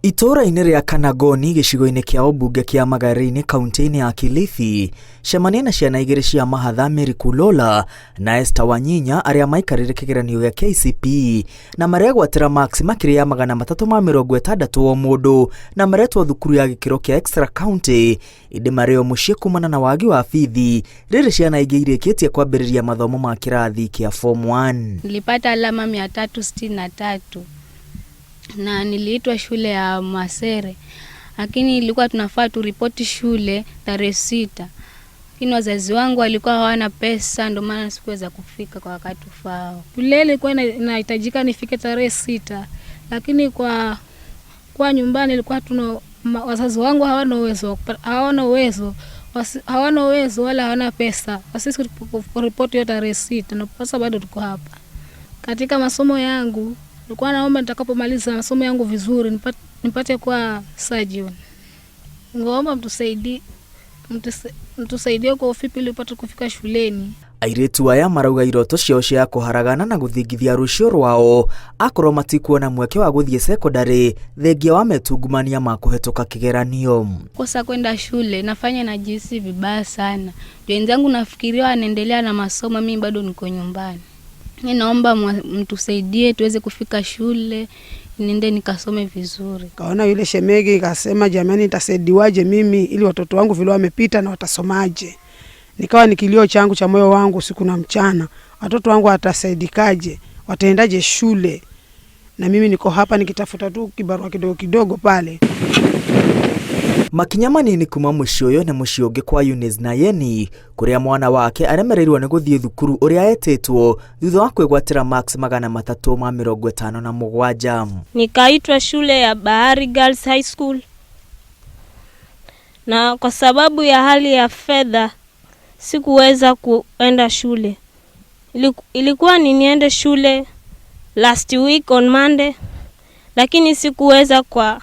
Itũũra-inĩ rĩa Kanagoni gĩcigo-inĩ kĩa ũmbunge kĩa Magharibi kauntĩ-inĩ ya Kilifi, cemania na ciana igĩrĩ cia mahatha Mary Kulola na Esther Wanyinya arĩa maikarĩre kĩgeranio gĩa KCPE na maregwatĩra marks makĩria ya 360 o mũndũ na maretwo thukuru ya gĩkĩro kĩa extra county ĩndĩ marĩ o mũciĩ kumana na wagi wa bithi rĩrĩ ciana ingĩ irĩkĩtie kwambĩrĩria mathomo ma kĩrathi kĩa form 1. Nilipata alama 363 na niliitwa shule ya Masere, lakini ilikuwa tunafaa turipoti shule tarehe 6. Lakini wazazi wangu walikuwa hawana pesa, ndio maana sikuweza kufika kwa wakati ufao. Shule ilikuwa inahitajika nifike tarehe 6, lakini kwa nyumbani ilikuwa wazazi wangu hawana uwezo wala hawana pesa. Sisi kuripoti hiyo tarehe 6 na sasa bado tuko hapa. Katika masomo yangu nilikuwa naomba nitakapomaliza masomo yangu vizuri nipate kwa surgeon. Ngoomba mtusaidie kwa ufupi ili upate kufika shuleni. Airĩtu aya marauga iroto ciao cia kuharagana na guthingithia rũciũ rwao akorwo matikuona mweke wa gũthiĩ cekondarĩ thengia wa metungumania ma kũhetũka kĩgeranio. Kosa kwenda shule nafanya najihisi vibaya sana. Wenzangu nafikiria wanaendelea na masomo, mimi bado niko nyumbani. Ninaomba mtusaidie tuweze kufika shule niende nikasome vizuri. Kaona yule shemegi kasema jamani nitasaidiwaje mimi ili watoto wangu vile wamepita na watasomaje. Nikawa nikilio changu cha moyo wangu siku na mchana. Watoto wangu watasaidikaje? Wataendaje shule? Na mimi niko hapa nikitafuta tu kibarua kidogo pale. Makinya manini kuma mũciĩ ũyũ na mũciĩ ũngĩ kwa Eunice na Yeni kũrĩa mwana wake aremereirwo nĩ gũthiĩ thukuru ũrĩa etĩtwo thutha wa kwĩgwatĩra marks 357. Nikaitwa shule ya Bahari Girls High School, na kwa sababu ya hali ya fedha sikuweza kuenda shule. Ilikuwa niende shule last week on Monday, lakini sikuweza kwa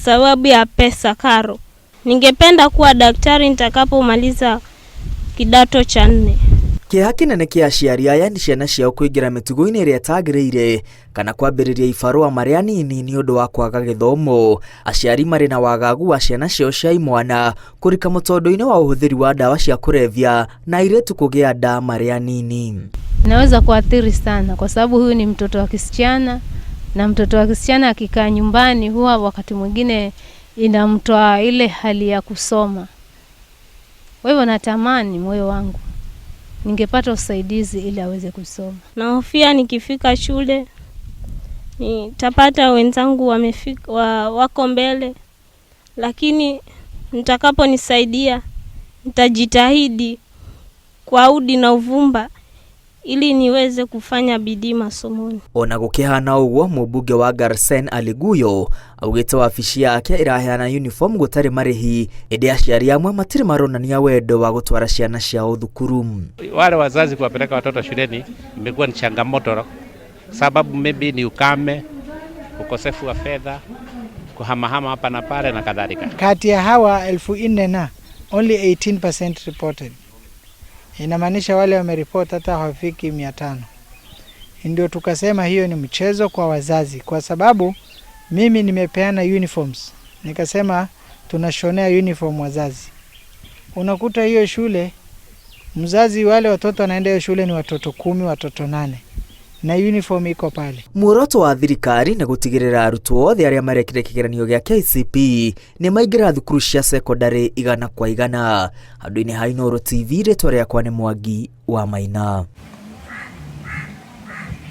sababu ya pesa karo. Ningependa kuwa daktari nitakapomaliza kidato cha 4. Kĩeha kĩnene kĩa aciari aya nĩ ciana ciao kũingĩra mĩtugo-inĩ ĩrĩa ĩtagĩrĩire kana kwambĩrĩria ibarũa marĩa nini nĩ ũndũ wa kwaga gĩthomo. Aciari marĩ na wagagu wa ciana ciao cia imwana kũrika mũtondo-inĩ wa ũhũthĩri wa ndawa cia kũrebia na airĩtu kũgĩa nda marĩ nini. Inaweza kuathiri sana kwa sababu huyu ni mtoto wa kisichana, na mtoto wa kisichana akikaa nyumbani huwa wakati mwingine inamtoa ile hali ya kusoma. Kwa hivyo natamani moyo wangu ningepata usaidizi ili aweze kusoma. Nahofia nikifika shule nitapata wenzangu wako mbele, lakini nitakaponisaidia nitajitahidi kwa udi na uvumba ili niweze kufanya bidii masomoni. Ona gũkĩhana ũguo mũmbunge wa Garsen Aliguyo augĩte wabici yake ĩraheana uniform gũtarĩ marĩhi ĩndĩ aciari amwe matirĩ maronania wendo wa gũtwara ciana ciao thukuru. Wale wazazi kuwapeleka watoto shuleni imekuwa ni changamoto, sababu maybe ni ukame, ukosefu wa fedha, kuhamahama hapa na pale na kadhalika. Kati ya hawa 1400 na only 18% reported. Inamaanisha wale wameripoti hata hawafiki 500. Ndio tukasema hiyo ni mchezo kwa wazazi, kwa sababu mimi nimepeana uniforms. Nikasema tunashonea uniform wazazi. Unakuta hiyo shule mzazi wale watoto wanaenda hiyo shule ni watoto 10, watoto 8. Na uniform iko pale. Muoroto wa thirikari na gũtigĩrĩra arutwo othe arĩa marekire kĩgeranio gĩa KCPE nĩ maingĩra thukuru cia cekondarĩ 100 kwa 100. Handũ-inĩ ha Inooro TV rĩtwa rĩakwa nĩ Mwangi wa Maina.